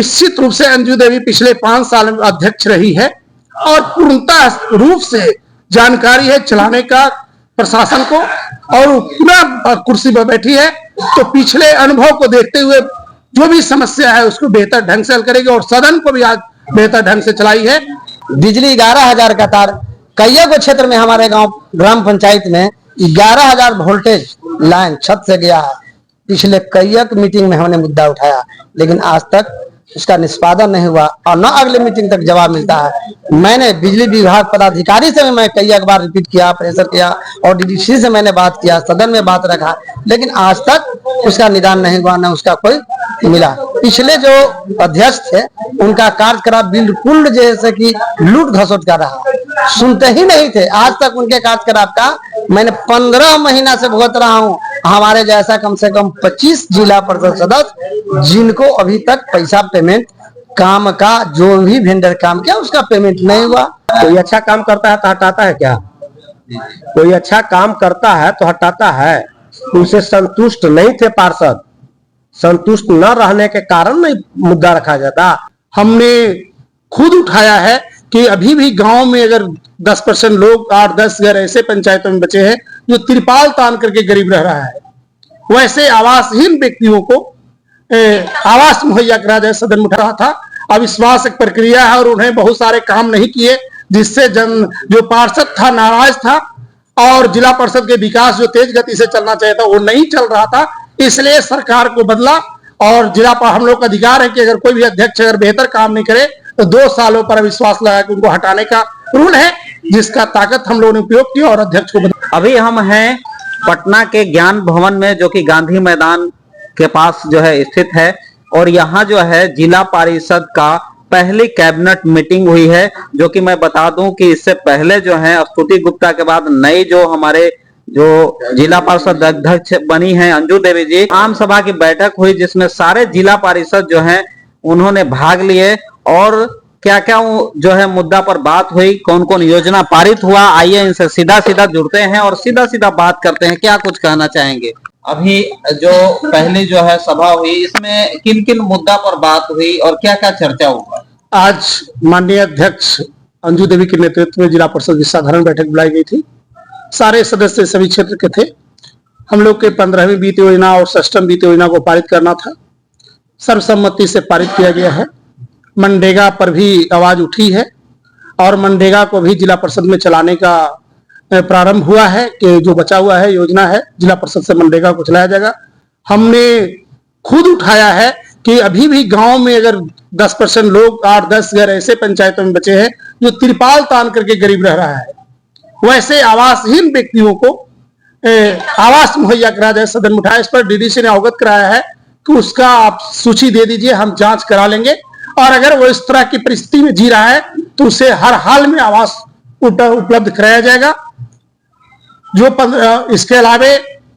निश्चित रूप से अंजू देवी पिछले 5 साल में अध्यक्ष रही है और पूर्णतः रूप से जानकारी है चलाने का प्रशासन को, और पूरा कुर्सी पर बैठी है तो पिछले अनुभव को देखते हुए जो भी समस्या है उसको बेहतर ढंग से हल करेगी और सदन को भी आज बेहतर ढंग से चलाई है। बिजली 11,000 का तार कईयों क्षेत्र में हमारे गांव ग्राम पंचायत में 11,000 वोल्टेज लाइन छत से गया है। पिछले कई मीटिंग में हमने मुद्दा उठाया लेकिन आज तक उसका निष्पादन नहीं हुआ और न अगले मीटिंग तक जवाब मिलता है। मैंने बिजली विभाग पदाधिकारी से भी मैं कई बार रिपीट किया, प्रेशर किया और डीडीसी से मैंने बात किया, सदन में बात रखा, लेकिन आज तक उसका निदान नहीं हुआ, न उसका कोई मिला। पिछले जो अध्यक्ष थे उनका कार्यकलाप बिल्कुल जैसे कि लूट घसोट कर रहा, सुनते ही नहीं थे। आज तक उनके कार्यकलाप का मैंने 15 महीना से भुगत रहा हूँ। हमारे जैसा कम से कम 25 जिला परिषद सदस्य जिनको अभी तक पैसा पेमेंट काम का जो भी वेंडर काम किया उसका पेमेंट नहीं हुआ। कोई अच्छा काम करता है तो हटाता है क्या? कोई अच्छा काम करता है तो हटाता है। उनसे संतुष्ट नहीं थे पार्षद, संतुष्ट न रहने के कारण नहीं मुद्दा रखा जाता। हमने खुद उठाया है कि अभी भी गांव में अगर 10% लोग 8-10 घर ऐसे पंचायतों में बचे हैं जो तिरपाल तान करके गरीब रह रहा है, वैसे आवासहीन व्यक्तियों को आवास मुहैया करा जाए सदन में उठा रहा था। अविश्वास एक प्रक्रिया है और उन्हें बहुत सारे काम नहीं किए जिससे जो पार्षद था नाराज था और जिला परिषद के विकास जो तेज गति से चलना चाहिए था वो नहीं चल रहा था, इसलिए सरकार को बदला और जिला पर हम लोग का अधिकार है कि अगर कोई भी अध्यक्ष अगर बेहतर काम नहीं करे तो 2 सालों पर अविश्वास लगा के उनको हटाने का रूल है, जिसका ताकत हम लोगों ने उपयोग किया और अध्यक्ष को बदला। अभी हम हैं पटना के ज्ञान भवन में जो कि गांधी मैदान के पास जो है स्थित है और यहाँ जो है जिला परिषद का पहली कैबिनेट मीटिंग हुई है, जो कि मैं बता दूं कि इससे पहले जो है स्तुति गुप्ता के बाद नई जो हमारे जो जिला परिषद अध्यक्ष बनी है अंजू देवी जी, आम सभा की बैठक हुई जिसमें सारे जिला परिषद जो है उन्होंने भाग लिए और क्या क्या जो है मुद्दा पर बात हुई, कौन कौन योजना पारित हुआ, आइए इनसे सीधा सीधा जुड़ते हैं और सीधा सीधा बात करते हैं। क्या कुछ कहना चाहेंगे? अभी जो पहले जो है सभा हुई इसमें किन किन मुद्दा पर बात हुई और क्या क्या चर्चा हुआ? आज माननीय अध्यक्ष अंजू देवी के नेतृत्व में जिला परिषद की साधारण बैठक बुलाई गई थी। सारे सदस्य सभी क्षेत्र के थे। हम लोग के 15वीं वित्त योजना और 6वीं वित्त योजना को पारित करना था, सर्वसम्मति से पारित किया गया है। मनरेगा पर भी आवाज उठी है और मनरेगा को भी जिला परिषद में चलाने का प्रारंभ हुआ है कि जो बचा हुआ है योजना है जिला परिषद से मनरेगा को चलाया जाएगा। हमने खुद उठाया है कि अभी भी गांव में अगर 10% लोग 8-10 घर ऐसे पंचायतों में बचे हैं जो तिरपाल तान करके गरीब रह रहा है, वैसे आवासहीन व्यक्तियों को आवास मुहैया करा जाए सदन में उठाया। इस पर डीडीसी ने अवगत कराया है कि उसका आप सूची दे दीजिए, हम जांच करा लेंगे और अगर वो इस तरह की परिस्थिति में जी रहा है तो उसे हर हाल में आवास उपलब्ध कराया जाएगा। जो इसके अलावा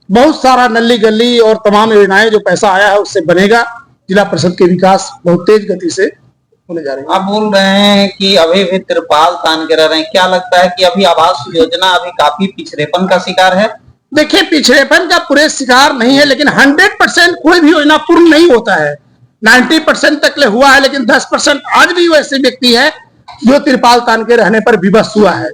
बहुत सारा नली गली और तमाम योजनाएं जो पैसा आया है उससे बनेगा। जिला परिषद के विकास बहुत तेज गति से होने जा रहे हैं। आप बोल रहे हैं कि अभी भी तिरपाल तान के रह रहे हैं, क्या लगता है कि अभी आवास योजना अभी काफी पिछड़ेपन का शिकार है? देखिए, पिछड़ेपन का पूरे शिकार नहीं है, लेकिन 100% कोई भी योजना पूर्ण नहीं होता है। 90% तक ले हुआ है, लेकिन 10% आज भी वैसे व्यक्ति है जो तिरपाल तान के रहने पर विवश हुआ है।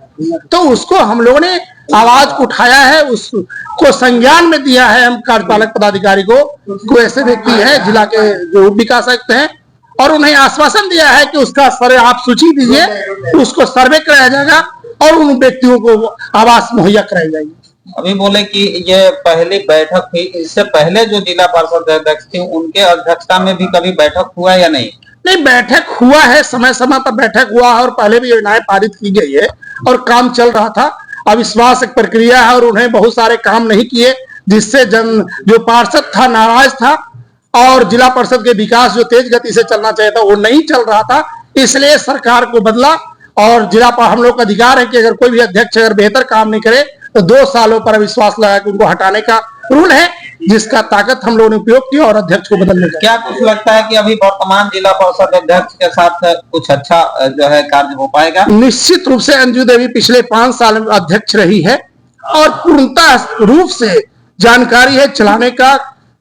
तो उसको हम लोगों ने आवाज उठाया है, उसको संज्ञान में दिया है। हम कार्यपालक पदाधिकारी को ऐसे व्यक्ति है जिला के जो उप विकास आयुक्त हैं और उन्हें आश्वासन दिया है कि उसका सर्वे आप सूची दीजिए, उसको सर्वे कराया जाएगा और उन व्यक्तियों को आवास मुहैया कराई जाएगी। अभी बोले कि ये पहली बैठक हुई, इससे पहले जो जिला परिषद अध्यक्ष थे उनके अध्यक्षता में भी कभी बैठक हुआ या नहीं? नहीं, बैठक हुआ है, समय समय पर बैठक हुआ है और पहले भी योजनाएं पारित की गई है और काम चल रहा था। अविश्वास एक प्रक्रिया है और उन्हें बहुत सारे काम नहीं किए जिससे जो पार्षद था नाराज था और जिला परिषद के विकास जो तेज गति से चलना चाहिए था वो नहीं चल रहा था, इसलिए सरकार को बदला और जिला पर हम लोग का अधिकार है कि अगर कोई भी अध्यक्ष अगर बेहतर काम नहीं करे तो 2 सालों पर अविश्वास लगा के उनको हटाने का रूल है, जिसका ताकत हम लोगों ने उपयोग किया और अध्यक्ष को बदलने का। क्या कुछ लगता है कि अभी वर्तमान जिला परिषद अध्यक्ष के साथ कुछ अच्छा जो है कार्य हो पाएगा? निश्चित रूप से अंजू देवी पिछले 5 साल में अध्यक्ष रही है और पूर्णतः रूप से जानकारी है चलाने का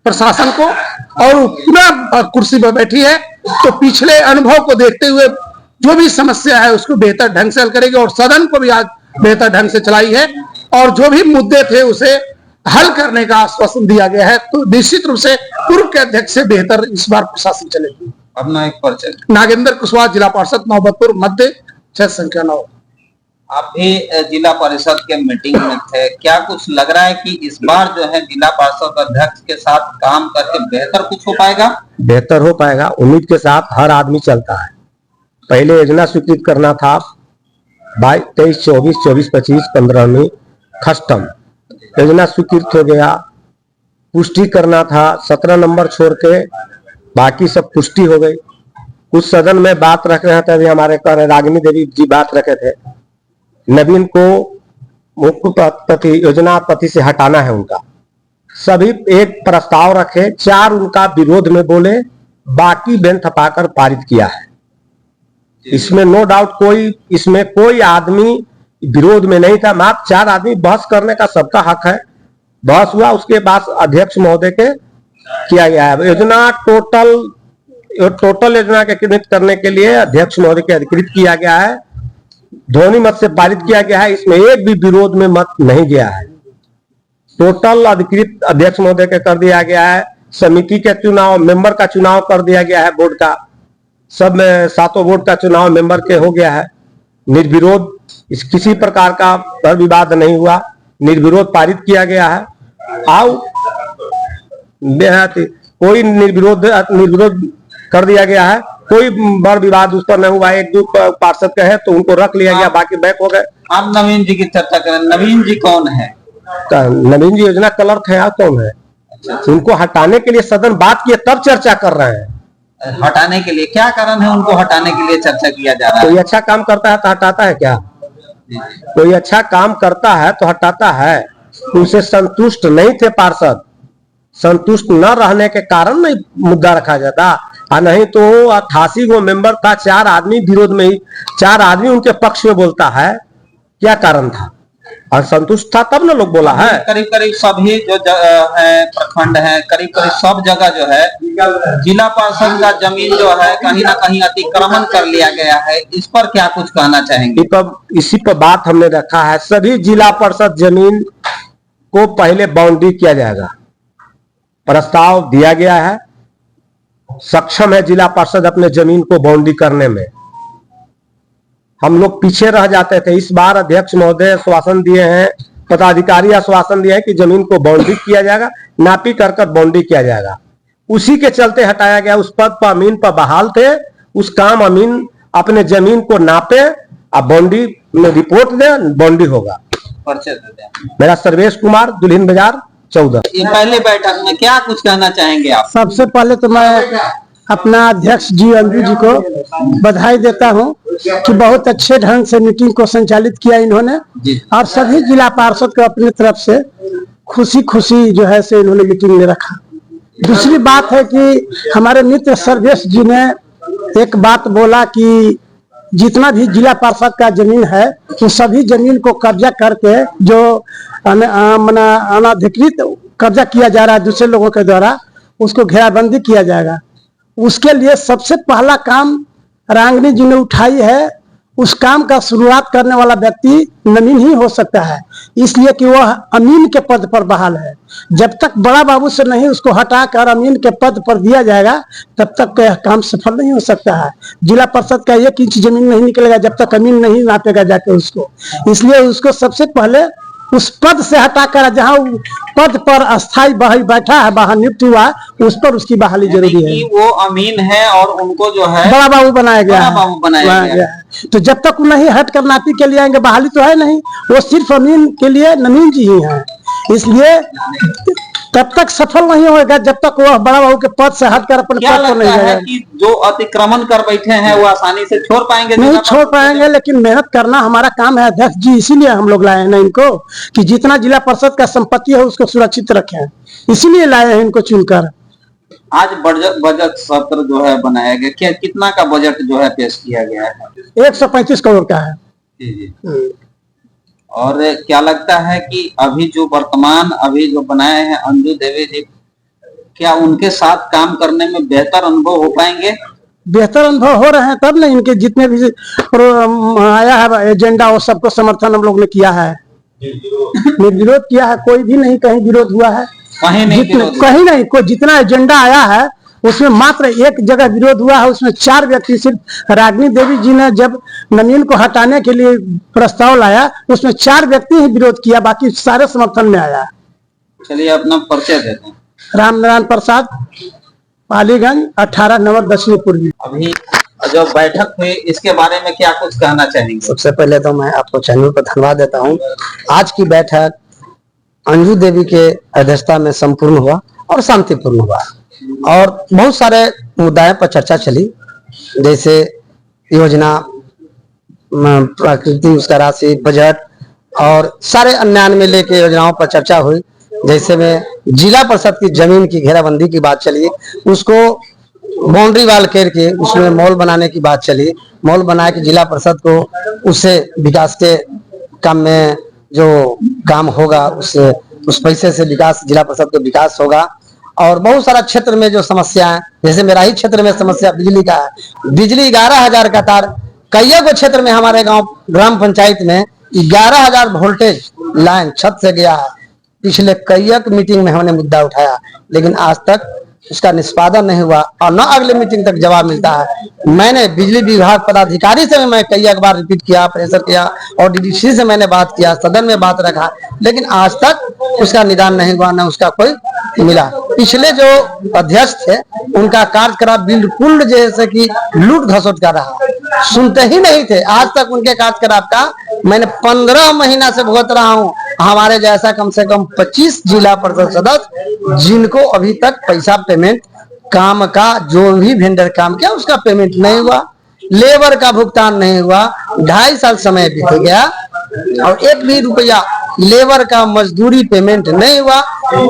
प्रशासन को, और वो पुनः कुर्सी पर बैठी है तो पिछले अनुभव को देखते हुए जो भी समस्या है उसको बेहतर ढंग से हल करेगी, और सदन को भी आज बेहतर ढंग से चलाई है, और जो भी मुद्दे थे उसे हल करने का आश्वासन दिया गया है। तो निश्चित रूप से पूर्व के अध्यक्ष से बेहतर इस बार प्रशासन चलेगी। अपना एक परिचय। नागेंद्र कुशवाहा, जिला पार्षद नौबतपुर मध्य, क्षेत्र संख्या 9। आप भी जिला परिषद के मीटिंग में थे, क्या कुछ लग रहा है कि इस बार जो है जिला परिषद अध्यक्ष के साथ काम करके बेहतर कुछ हो पाएगा? बेहतर हो पाएगा, उम्मीद के साथ हर आदमी चलता है। पहले योजना स्वीकृत करना था 22, 24, 24, 25, 15 में खत्म, योजना स्वीकृत हो गया। पुष्टि करना था 17 नंबर छोड़ के, बाकी सब पुष्टि हो गई। कुछ सदन में बात रख रहे थे, अभी हमारे रागिनी देवी जी बात रखे थे, नवीन को मुख्य योजना पति से हटाना है उनका। सभी एक प्रस्ताव रखे, 4 उनका विरोध में बोले, बाकी बेंच थपाकर पारित किया है। इसमें नो डाउट इसमें कोई आदमी विरोध में नहीं था। मात्र 4 आदमी बहस करने का सबका हक है। बहस हुआ, उसके बाद अध्यक्ष महोदय के किया गया है। योजना टोटल योजना के अधिकृत करने के लिए अध्यक्ष महोदय के अधिकृत किया गया है, ध्वनि मत से पारित किया गया है। इसमें एक भी विरोध में मत नहीं गया है। टोटल अधिकृत अध्यक्ष महोदय के कर दिया गया है। समिति के चुनाव, मेंबर का चुनाव कर दिया गया है, बोर्ड का सब में 7 बोर्ड का चुनाव मेंबर के हो गया है। निर्विरोध किसी प्रकार का पर विवाद नहीं हुआ, निर्विरोध पारित किया गया है। आओ कोई निर्विरोध कर दिया गया है, कोई बड़ विवाद उस पर नहीं हुआ। 1-2 पार्षद के है तो उनको रख लिया गया, बाकी बैक हो गए। आप नवीन जी की चर्चा करें, नवीन जी कौन है? नवीन जी योजना क्लर्क है, आप कौन है? उनको हटाने के लिए सदन बात किए तब चर्चा कर रहे हैं। हटाने के लिए क्या कारण है? उनको हटाने के लिए चर्चा किया जा रहा है। कोई अच्छा काम करता है तो हटाता है क्या? कोई अच्छा काम करता है तो हटाता है। उनसे संतुष्ट नहीं थे पार्षद, संतुष्ट न रहने के कारण नहीं मुद्दा रखा जाता, और नहीं तो 88 गो मेंबर था, 4 आदमी विरोध में ही, 4 आदमी उनके पक्ष में बोलता है। क्या कारण था? और संतुष्ट था तब ना लोग बोला है। करीब करीब सभी जो है प्रखंड है, करीब करीब सब जगह जो है जिला परिषद का जमीन जो है कहीं ना कहीं अतिक्रमण कर लिया गया है। इस पर क्या कुछ कहना चाहेंगे? इसी पर बात हमने रखा है। सभी जिला परिषद जमीन को पहले बाउंड्री किया जाएगा, प्रस्ताव दिया गया है। सक्षम है जिला परिषद अपने जमीन को बाउंड्री करने में। हम लोग पीछे रह जाते थे। इस बार अध्यक्ष महोदय आश्वासन दिए हैं, पदाधिकारी आश्वासन दिए हैं कि जमीन को बाउंड्री किया जाएगा, नापी कर बाउंड्री किया जाएगा। उसी के चलते हटाया गया। उस पद पर अमीन पर बहाल थे, उस काम अमीन अपने जमीन को नापे और बाउंड्री में रिपोर्ट दे, बाउंड्री होगा। मेरा सर्वेश कुमार, दुल्हिन बाजार 14। पहले बैठक में क्या कुछ कहना चाहेंगे आप? सबसे पहले तो मैं अपना अध्यक्ष जी अंजू जी को बधाई देता हूं कि बहुत अच्छे ढंग से मीटिंग को संचालित किया इन्होंने, और सभी जिला पार्षद को अपनी तरफ से खुशी खुशी जो है से इन्होंने मीटिंग में रखा। दूसरी बात है कि हमारे मित्र सर्वेश जी ने एक बात बोला कि जितना भी जिला पार्षद का जमीन है वो सभी जमीन को कब्जा करके जो अनाधिकृत कब्जा किया जा रहा है दूसरे लोगों के द्वारा, उसको घेराबंदी किया जाएगा। उसके लिए सबसे पहला काम रागिनी जी ने उठाई है। उस काम का शुरुआत करने वाला व्यक्ति नवीन ही हो सकता है, इसलिए कि वह अमीन के पद पर बहाल है। जब तक बड़ा बाबू से नहीं उसको हटाकर अमीन के पद पर दिया जाएगा तब तक यह काम सफल नहीं हो सकता है। जिला परिषद का 1 इंच जमीन नहीं निकलेगा जब तक अमीन नहीं नापेगा जाके उसको। इसलिए उसको सबसे पहले उस पद से हटाकर, जहाँ पद पर अस्थायी बैठा है, बाहर नियुक्त हुआ, उस पर उसकी बहाली जरूरी है। वो अमीन है और उनको जो है बड़ा बाबू बनाया गया है। तो जब तक वो नहीं हट कर नापी के लिए आएंगे, बहाली तो है नहीं, वो सिर्फ अमीन के लिए नवीन जी ही है। इसलिए तब तक सफल नहीं होगा जब तक वह बड़ा बाबू के पद से हटकर अपने पद पर नहीं जाएगा। कि जो अतिक्रमण कर बैठे हैं वो आसानी से छोड़ पाएंगे? नहीं छोड़ पाएंगे, लेकिन मेहनत करना हमारा काम है अध्यक्ष जी, इसीलिए हम लोग लाए हैं ना इनको कि जितना जिला परिषद का संपत्ति है उसको सुरक्षित रखें, इसीलिए लाए हैं इनको चुनकर। आज बजट सत्र जो है बनाया गया, क्या कितना का बजट जो है पेश किया गया है? 135 करोड़ का है। और क्या लगता है कि अभी जो वर्तमान अभी जो बनाए हैं अंजू देवी जी, क्या उनके साथ काम करने में बेहतर अनुभव हो पाएंगे? बेहतर अनुभव हो रहे हैं तब ना, इनके जितने भी आया है एजेंडा वो सबको समर्थन हम लोग ने किया है। विरोध किया है, कोई भी नहीं कहीं विरोध हुआ है, कहीं नहीं विरोध हुआ। कहीं नहीं। कोई जितना एजेंडा आया है उसमें मात्र एक जगह विरोध हुआ है, उसमें 4 व्यक्ति, सिर्फ रागिनी देवी जी ने जब नवीन को हटाने के लिए प्रस्ताव लाया उसमें 4 व्यक्ति ही विरोध किया, बाकी सारे समर्थन में आया। चलिए अपना परिचय देते हैं। रामनारायण प्रसाद, पालीगंज, 18 नंबर, दक्षिणी पूर्वी। अभी जो बैठक हुई इसके बारे में क्या कुछ कहना चाहेंगे? सबसे पहले तो मैं आपको चैनल पर धन्यवाद देता हूँ। आज की बैठक अंजू देवी के अध्यक्षता में संपूर्ण हुआ और शांतिपूर्ण हुआ और बहुत सारे मुद्दाओं पर चर्चा चली, जैसे योजना, प्रकृति उसका राशि, बजट और सारे अन्य में लेके योजनाओं पर चर्चा हुई। जैसे में जिला परिषद की जमीन की घेराबंदी की बात चली, उसको बाउंड्री वाल घेर के उसमें मॉल बनाने की बात चली। मॉल बना के जिला परिषद को उससे विकास के काम में जो काम होगा उससे उस पैसे से विकास, जिला परिषद का विकास होगा। और बहुत सारा क्षेत्र में जो समस्या है, जैसे मेरा ही क्षेत्र में समस्या बिजली का है। बिजली 11,000 का तार, कई को क्षेत्र में हमारे गांव ग्राम पंचायत में 11,000 वोल्टेज लाइन छत से गया है। पिछले कई मीटिंग में हमने मुद्दा उठाया, लेकिन आज तक उसका निष्पादन नहीं हुआ और न अगले मीटिंग तक जवाब मिलता है। मैंने बिजली विभाग पदाधिकारी से मैं कई बार रिपीट किया, प्रेशर किया और डीडीसी से मैंने बात किया, सदन में बात रखा, लेकिन आज तक उसका निदान नहीं हुआ, न उसका कोई मिला। पिछले जो अध्यक्ष थे उनका कार्यकलाप बिल्कुल जैसे कि लूट घसोट कर रहा, सुनते ही नहीं थे। आज तक उनके कार्यकलाप का मैंने 15 महीना से भुगत रहा हूँ। हमारे जैसा कम से कम 25 जिला परिषद सदस्य जिनको अभी तक पैसा पेमेंट काम का, जो भी वेंडर काम किया उसका पेमेंट नहीं हुआ, लेबर का भुगतान नहीं हुआ। 2.5 साल समय बीत गया और 1 भी रुपया लेबर का मजदूरी पेमेंट नहीं हुआ।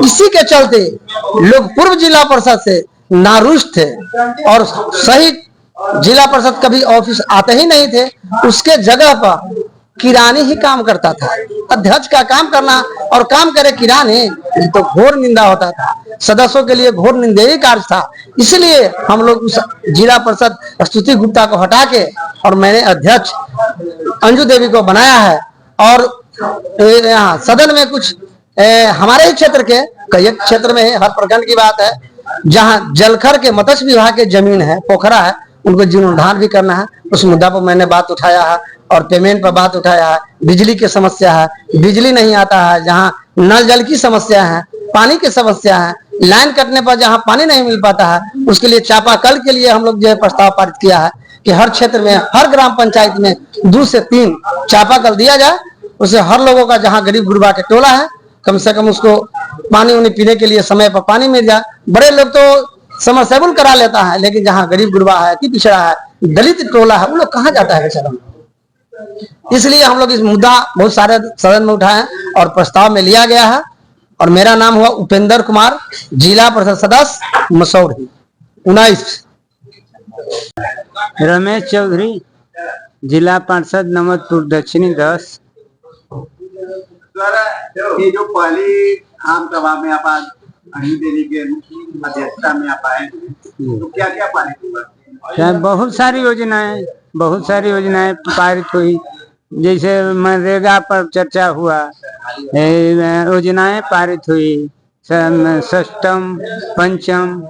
इसी के चलते लोग पूर्व जिला परिषद से नारुष्ट थे और सही जिला परिषद कभी ऑफिस आते ही नहीं थे। उसके जगह पर किरानी ही काम करता था। अध्यक्ष का काम करना और काम करे किरानी, ये तो घोर निंदा होता था, सदस्यों के लिए घोर निंदनीय कार्य था। इसलिए हम लोग उस जिला परिषद स्तुति गुप्ता को हटा के और मैंने अध्यक्ष अंजू देवी को बनाया है। और यहाँ सदन में कुछ हमारे ही क्षेत्र के कई क्षेत्र में हर प्रखंड की बात है, जहाँ जलखर के मत्स्य विभाग के जमीन है, पोखरा है, उनको जीर्णोद्धार भी करना है। उस मुद्दा पर मैंने बात उठाया है और पेमेंट पर बात उठाया है। बिजली की समस्या है, बिजली नहीं आता है, जहाँ नल जल की समस्या है, पानी की समस्या है, लाइन कटने पर जहाँ पानी नहीं मिल पाता है, उसके लिए चापाकल के लिए हम लोग जो प्रस्ताव पारित किया है कि हर क्षेत्र में, हर ग्राम पंचायत में 2 से 3 चापाकल दिया जाए। उससे हर लोगों का, जहाँ गरीब गुरबा के टोला है, कम से कम उसको पानी उन्हें पीने के लिए समय पर पानी मिल जाए। बड़े लोग तो समरसेबल करा लेता है, लेकिन जहाँ गरीब गुरबा है, कि पिछड़ा है, दलित टोला है, वो लोग कहाँ जाता है बेचारा। इसलिए हम लोग इस मुद्दा बहुत सारे सदन में उठाए और प्रस्ताव में लिया गया है। और मेरा नाम हुआ उपेंद्र कुमार, जिला परिषद सदस्य मसौढ़ी 19। रमेश चौधरी, जिला पार्षद नमदपुर दक्षिणी 10। ये जो पहली आम सभा में आप आज अंजू देवी के अध्यक्षता में आप आए, तो क्या क्या पारित हुआ? बहुत सारी योजनाएं पारित हुई। जैसे मनरेगा पर चर्चा हुआ, योजनाएं पारित हुई, षष्टम, पंचम,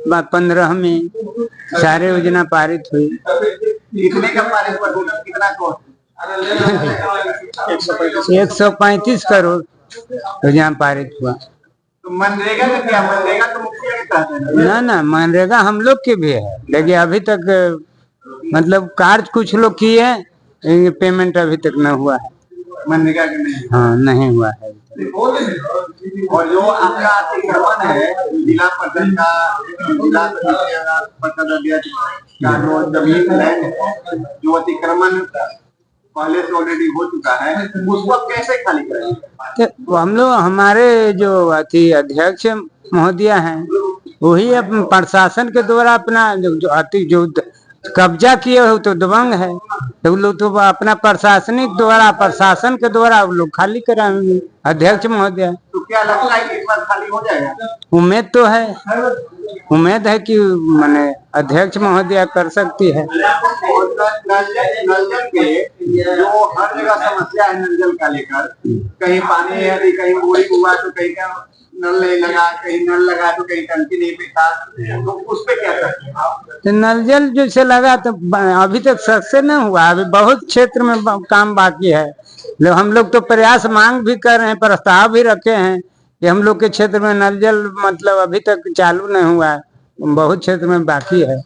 15 में सारे योजना पारित हुई। कितने का पारित हुआ? कितना कॉस्ट? 135 करोड़ योजना पारित हुआ। तो मनरेगा का क्या? मनरेगा तो मुखिया के तहत है ना, मनरेगा हम लोग के भी है, लेकिन अभी तक मतलब कार्य कुछ लोग किए हैं, पेमेंट अभी तक न हुआ है। मनरेगा के नहीं? हाँ, नहीं हुआ है। और जो आपका अतिक्रमण है जिला परिषद का, जिला परिषद अध्यक्ष का जो जमीन लैंड है, जो अतिक्रमण पहले से ऑलरेडी हो चुका है, उसको कैसे खाली करेंगे? तो हम लोग, हमारे जो अध्यक्ष महोदय हैं, वही प्रशासन के द्वारा अपना जो कब्जा किए हो तो दबंग है, तो लोग तो अपना प्रशासन के द्वारा वो लोग खाली कराएंगे। अध्यक्ष महोदय तो क्या लगता है कि इस बार खाली हो जाएगा? उम्मीद तो है, उम्मीद है कि माने अध्यक्ष महोदया कर सकती है। और नल जल के जो हर जगह समस्या है नल जल का लेकर, कहीं पानी है यदि कहीं बोरिंग हुआ तो कहीं का नल नहीं लगा, कहीं नल लगा तो कहीं टंकी नहीं पिता, तो उस पे क्या करते हैं? तो नल जल जैसे लगा तो अभी तक सक्सेस नहीं हुआ, अभी बहुत क्षेत्र में काम बाकी है। हम लोग तो प्रयास मांग भी कर रहे हैं, प्रस्ताव भी रखे हैं कि हम लोग के क्षेत्र में नल जल मतलब अभी तक चालू नहीं हुआ है, बहुत क्षेत्र में बाकी है।